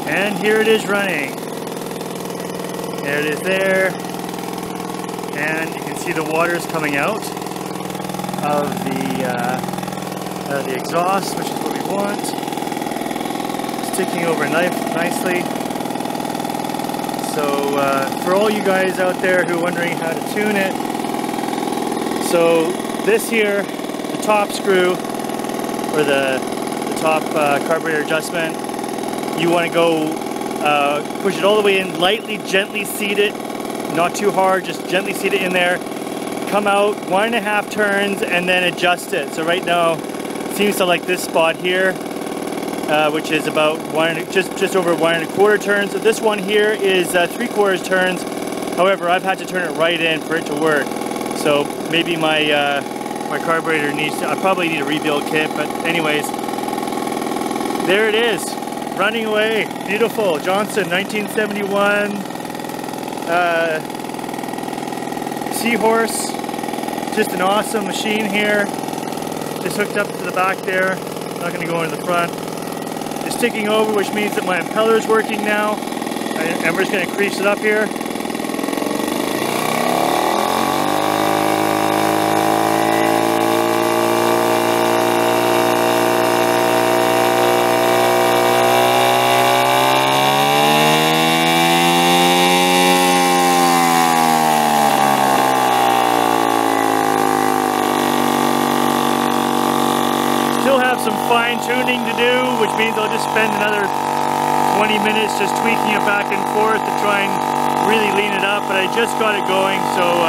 And here it is running. There it is there. And you can see the water's coming out of the exhaust, which is what we want. It's ticking over nicely. So for all you guys out there who are wondering how to tune it, so this here, the top screw, or the top carburetor adjustment, you want to go push it all the way in, lightly, gently seat it, not too hard, just gently seat it in there. Come out 1.5 turns and then adjust it. So right now it seems to like this spot here, which is about just over 1.25 turns. So this one here is 3/4 turns. However, I've had to turn it right in for it to work. So maybe my carburetor needs to, I probably need a rebuild kit, but anyways, there it is, running away, beautiful. Johnson 1971 Seahorse, just an awesome machine here. Just hooked up to the back there, not going to go into the front. It's ticking over, which means that my impeller is working now, and we're just going to increase it up here. Still have some fine tuning to do, which means I'll just spend another 20 minutes just tweaking it back and forth to try and really lean it up, but I just got it going, so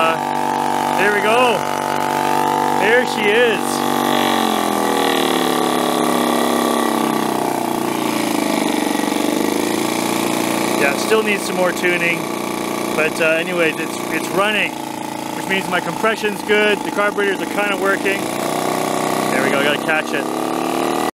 there we go. There she is. Yeah, it still needs some more tuning, but anyways, it's running, which means my compression's good, the carburetors are kind of working. There we go, I gotta catch it.